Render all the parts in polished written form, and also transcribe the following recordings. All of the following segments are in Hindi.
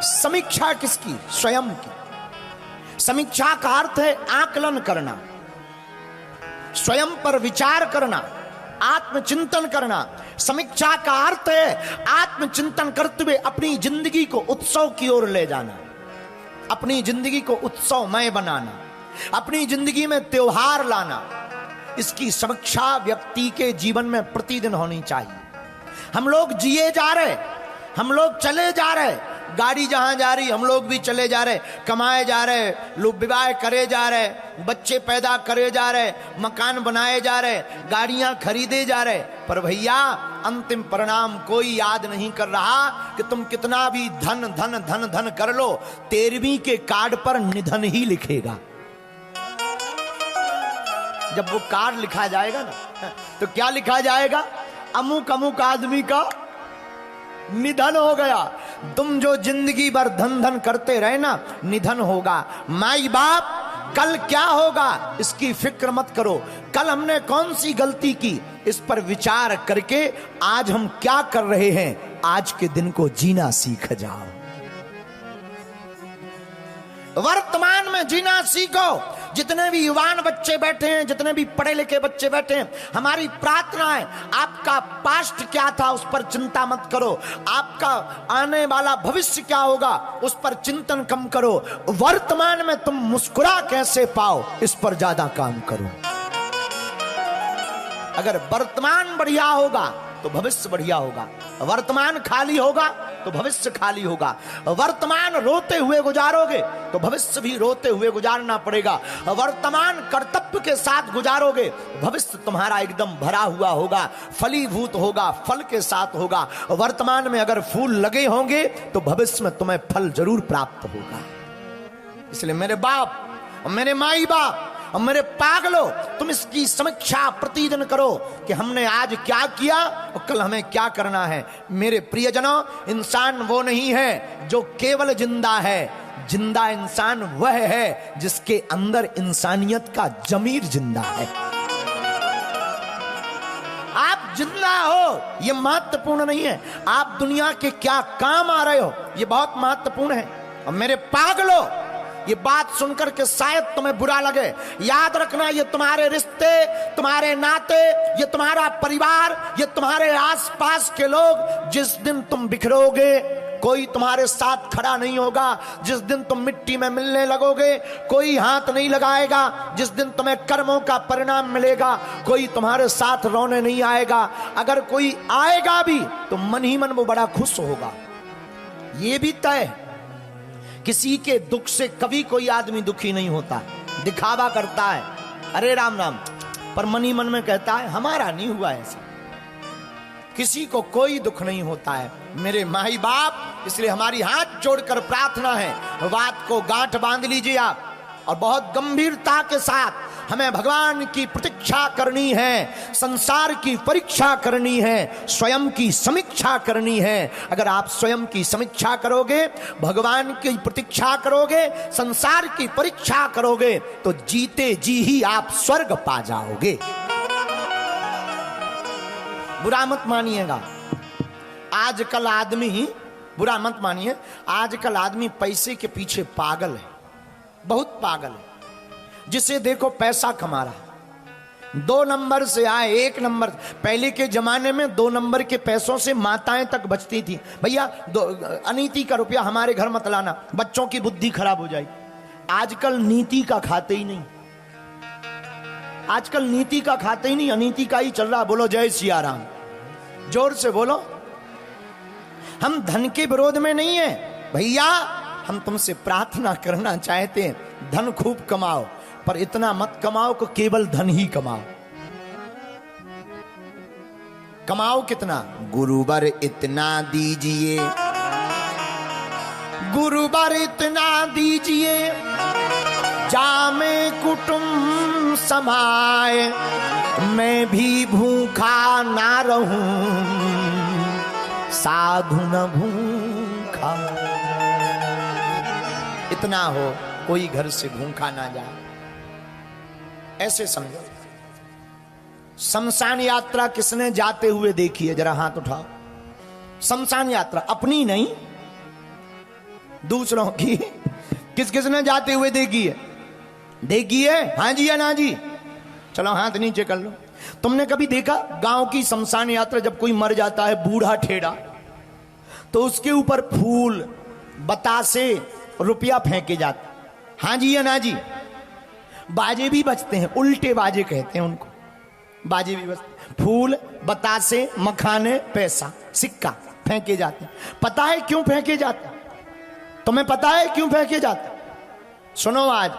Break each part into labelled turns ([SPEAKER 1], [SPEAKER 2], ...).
[SPEAKER 1] समीक्षा किसकी? स्वयं की। समीक्षा का अर्थ है आकलन करना, स्वयं पर विचार करना, आत्मचिंतन करना। समीक्षा का अर्थ है आत्मचिंतन करते हुए अपनी जिंदगी को उत्सव की ओर ले जाना, अपनी जिंदगी को उत्सवमय बनाना, अपनी जिंदगी में त्योहार लाना। इसकी समीक्षा व्यक्ति के जीवन में प्रतिदिन होनी चाहिए। हम लोग जिए जा रहे, हम लोग चले जा रहे, गाड़ी जहां जा रही हम लोग भी चले जा रहे, कमाए जा रहे, लोग विवाह करे जा रहे, बच्चे पैदा करे जा रहे, मकान बनाए जा रहे, गाड़ियां खरीदे जा रहे, पर भैया अंतिम परिणाम कोई याद नहीं कर रहा कि तुम कितना भी धन धन धन धन कर लो, 13वीं के कार्ड पर निधन ही लिखेगा। जब वो कार्ड लिखा जाएगा ना तो क्या लिखा जाएगा? अमुक अमुक आदमी का निधन हो गया। तुम जो जिंदगी भर धन धन करते रहे ना, निधन होगा। माई बाप कल क्या होगा इसकी फिक्र मत करो। कल हमने कौन सी गलती की इस पर विचार करके आज हम क्या कर रहे हैं, आज के दिन को जीना सीख जाओ। वर्तमान में जीना सीखो। जितने भी युवान बच्चे बैठे हैं, जितने भी पढ़े लिखे बच्चे बैठे हैं, हमारी प्रार्थना है आपका पास्ट क्या था उस पर चिंता मत करो, आपका आने वाला भविष्य क्या होगा उस पर चिंतन कम करो। वर्तमान में तुम मुस्कुरा कैसे पाओ इस पर ज्यादा काम करो। अगर वर्तमान बढ़िया होगा तो भविष्य बढ़िया होगा, वर्तमान खाली होगा तो भविष्य खाली होगा। वर्तमान रोते हुए गुजारोगे तो भविष्य भी रोते हुए गुजारना पड़ेगा। वर्तमान कर्तव्य के साथ गुजारोगे, भविष्य तुम्हारा एकदम भरा हुआ होगा, फलीभूत होगा, फल के साथ होगा। वर्तमान में अगर फूल लगे होंगे तो भविष्य में तुम्हें फल जरूर प्राप्त होगा। इसलिए मेरे बाप, मेरे माई बाप और मेरे पागलों, तुम इसकी समीक्षा प्रतिदिन करो कि हमने आज क्या किया और कल हमें क्या करना है। मेरे प्रियजनों, इंसान वो नहीं है जो केवल जिंदा है, जिंदा इंसान वह है जिसके अंदर इंसानियत का जमीर जिंदा है। आप जिंदा हो ये महत्वपूर्ण नहीं है, आप दुनिया के क्या काम आ रहे हो ये बहुत महत्वपूर्ण है। और मेरे पागलों, ये बात सुनकर के शायद तुम्हें बुरा लगे, याद रखना ये तुम्हारे रिश्ते, तुम्हारे नाते, ये तुम्हारा परिवार, ये तुम्हारे आसपास के लोग, जिस दिन तुम बिखरोगे कोई तुम्हारे साथ खड़ा नहीं होगा। जिस दिन तुम मिट्टी में मिलने लगोगे कोई हाथ नहीं लगाएगा। जिस दिन तुम्हें कर्मों का परिणाम मिलेगा कोई तुम्हारे साथ रोने नहीं आएगा। अगर कोई आएगा भी तो मन ही मन वो बड़ा खुश होगा। ये भी तय, किसी के दुख से कभी कोई आदमी दुखी नहीं होता, दिखावा करता है अरे राम राम, पर मन ही मन में कहता है हमारा नहीं हुआ ऐसा। किसी को कोई दुख नहीं होता है मेरे माई बाप। इसलिए हमारी हाथ जोड़कर प्रार्थना है, बात को गांठ बांध लीजिए आप, और बहुत गंभीरता के साथ हमें भगवान की प्रतीक्षा करनी है, संसार की परीक्षा करनी है, स्वयं की समीक्षा करनी है। अगर आप स्वयं की समीक्षा करोगे, भगवान की प्रतीक्षा करोगे, संसार की परीक्षा करोगे तो जीते जी ही आप स्वर्ग पा जाओगे। बुरा मत मानिएगा, आजकल आदमी, बुरा मत मानिए, आजकल आदमी पैसे के पीछे पागल है, बहुत पागल है। जिसे देखो पैसा कमा रहा, 2 नंबर से आए 1 नंबर। पहले के जमाने में 2 नंबर के पैसों से माताएं तक बचती थी। भैया अनीति का रुपया हमारे घर मत लाना, बच्चों की बुद्धि खराब हो जाएगी। आजकल नीति का खाते ही नहीं, आजकल नीति का खाते ही नहीं, अनीति का ही चल रहा। बोलो जय सिया राम, जोर से बोलो। हम धन के विरोध में नहीं है भैया, हम तुमसे प्रार्थना करना चाहते हैं धन खूब कमाओ, पर इतना मत कमाओ कि केवल धन ही कमाओ। कमाओ कितना? गुरुवर इतना दीजिए, गुरुवर इतना दीजिए, जामे कुटुंब समाए, मैं भी भूखा ना रहूं, साधु न भूखा। इतना हो कोई घर से भूखा ना जाए, ऐसे समझो। शमशान यात्रा किसने जाते हुए देखी है? जरा हाथ उठाओ। शमशान यात्रा अपनी नहीं, दूसरों की किस किसने जाते हुए देखी है? देखी है? हाँ जी या ना जी? चलो हाथ नीचे कर लो। तुमने कभी देखा गांव की शमशान यात्रा, जब कोई मर जाता है बूढ़ा ठेड़ा, तो उसके ऊपर फूल, बतासे, रुपया फेंके जाते? हाँ जी या ना जी? बाजे भी बजते हैं, उल्टे बाजे कहते हैं उनको, बाजे भी बजते, फूल, बतासे, मखाने, पैसा, सिक्का फेंके जाते हैं। पता है क्यों फेंके जाते? तुम्हें पता है क्यों फेंके जाते? सुनो, आज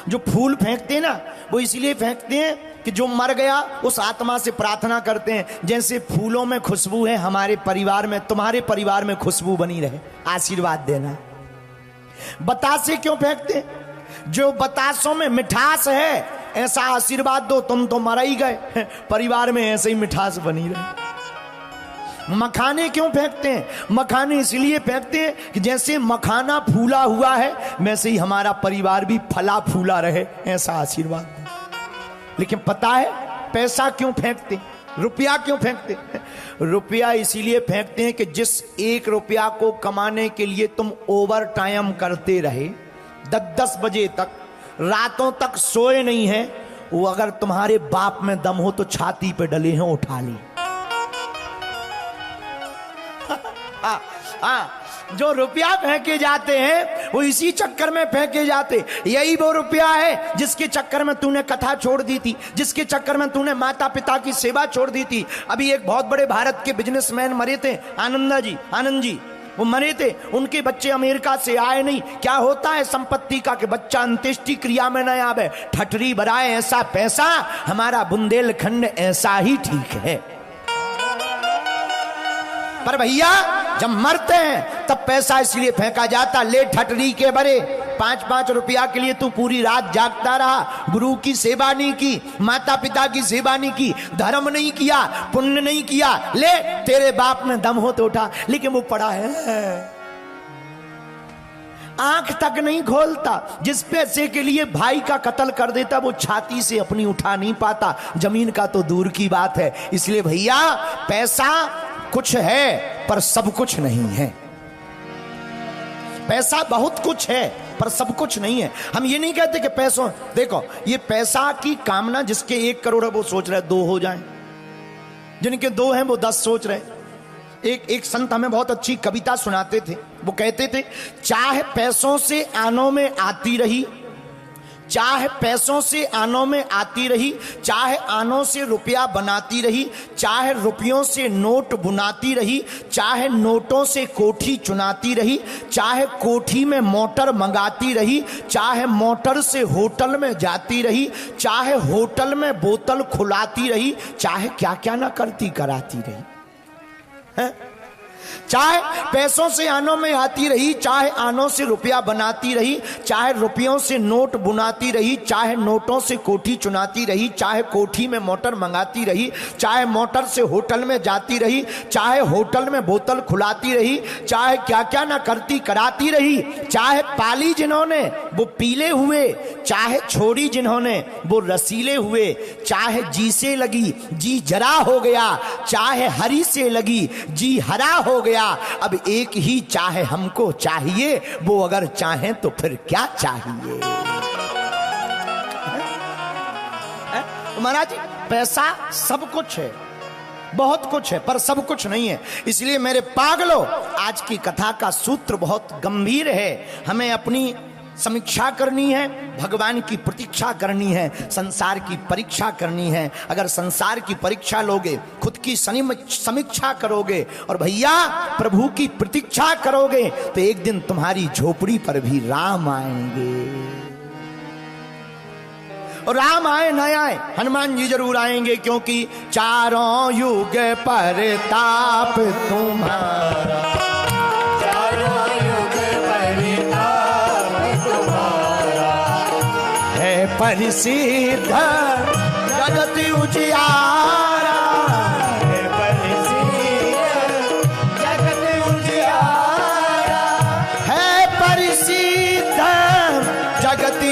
[SPEAKER 1] जो फूल फेंकते हैं ना, वो इसलिए फेंकते हैं कि जो मर गया उस आत्मा से प्रार्थना करते हैं, जैसे फूलों में खुशबू है हमारे परिवार में, तुम्हारे परिवार में खुशबू बनी रहे, आशीर्वाद देना। बतासे क्यों फेंकते हैं? जो बतासों में मिठास है, ऐसा आशीर्वाद दो, तुम तो मर ही गए, परिवार में ऐसे ही मिठास बनी रहे। मखाने क्यों फेंकते हैं? मखाने इसलिए फेंकते हैं कि जैसे मखाना फूला हुआ है, वैसे ही हमारा परिवार भी फला फूला रहे, ऐसा आशीर्वाद दो। लेकिन पता है पैसा क्यों फेंकते? रुपया क्यों फेंकते? रुपया इसीलिए फेंकते हैं कि जिस 1 रुपया को कमाने के लिए तुम ओवर टाइम करते रहे, 10-10 बजे तक, रातों तक सोए नहीं है, वो अगर तुम्हारे बाप में दम हो तो छाती पे डले हैं, उठा ली। जो रुपया फेंके जाते हैं वो इसी चक्कर में फेंके जाते। यही वो रुपया है जिसके चक्कर में तूने कथा छोड़ दी थी, जिसके चक्कर में तूने माता पिता की सेवा छोड़ दी थी। अभी एक बहुत बड़े भारत के बिजनेसमैन मरे थे, आनंद जी, वो मरे थे, उनके बच्चे अमेरिका से आए नहीं। क्या होता है संपत्ति का कि बच्चा अंत्येष्टि क्रिया में न आवे, ठठरी भराए ऐसा पैसा, हमारा बुंदेलखंड ऐसा ही ठीक है। पर भैया जब मरते हैं तब पैसा इसलिए फेंका जाता, ले ठटरी के बरे, 5-5 रुपया के लिए तू पूरी रात जागता रहा, गुरु की सेवा नहीं की, माता पिता की सेवा नहीं की, धर्म नहीं किया, पुण्य नहीं किया, ले तेरे बाप में दम हो तो उठा। लेकिन वो पड़ा है, आंख तक नहीं खोलता। जिस पैसे के लिए भाई का कत्ल कर देता, वो छाती से अपनी उठा नहीं पाता, जमीन का तो दूर की बात है। इसलिए भैया पैसा कुछ है पर सब कुछ नहीं है। पैसा बहुत कुछ है पर सब कुछ नहीं है। हम ये नहीं कहते कि पैसों, देखो ये पैसा की कामना, जिसके 1 करोड़ है वो सोच रहे 2 हो जाएं, जिनके 2 हैं वो 10 सोच रहे। एक संत हमें बहुत अच्छी कविता सुनाते थे, वो कहते थे, चाहे पैसों से आनों में आती रही, चाहे पैसों से आनों में आती रही, चाहे आनों से रुपया बनाती रही, चाहे रुपयों से नोट बुनाती रही, चाहे नोटों से कोठी चुनाती रही, चाहे कोठी में मोटर मंगाती रही, चाहे मोटर से होटल में जाती रही, चाहे होटल में बोतल खुलाती रही, चाहे क्या क्या ना करती कराती रही है? चाहे पैसों से आनों में आती रही, चाहे आनों से रुपया बनाती रही, चाहे रुपयों से नोट बुनाती रही, चाहे नोटों से कोठी चुनाती रही, चाहे कोठी में मोटर मंगाती रही, चाहे मोटर से होटल में जाती रही, चाहे होटल में बोतल खुलाती रही, चाहे क्या क्या ना करती कराती रही, चाहे पाली जिन्होंने वो पीले हुए, चाहे छोड़ी जिन्होंने वो रसीले हुए, चाहे जी से लगी जी जरा हो गया, चाहे हरी से लगी जी हरा हो गया, अब एक ही चाहे हमको चाहिए, वो अगर चाहें तो फिर क्या चाहिए। महाराज पैसा सब कुछ है, बहुत कुछ है पर सब कुछ नहीं है। इसलिए मेरे पागलों, आज की कथा का सूत्र बहुत गंभीर है। हमें अपनी समीक्षा करनी है, भगवान की प्रतीक्षा करनी है, संसार की परीक्षा करनी है। अगर संसार की परीक्षा लोगे, खुद की समीक्षा करोगे और भैया प्रभु की प्रतीक्षा करोगे, तो एक दिन तुम्हारी झोपड़ी पर भी राम आएंगे। और राम आए न आए, हनुमान जी जरूर आएंगे, क्योंकि चारों युग परताप तुम्हारा, परिसिद्ध जगत उजियारा, है परिसिद्ध जगत उजियारा, है परिसिद्ध जगत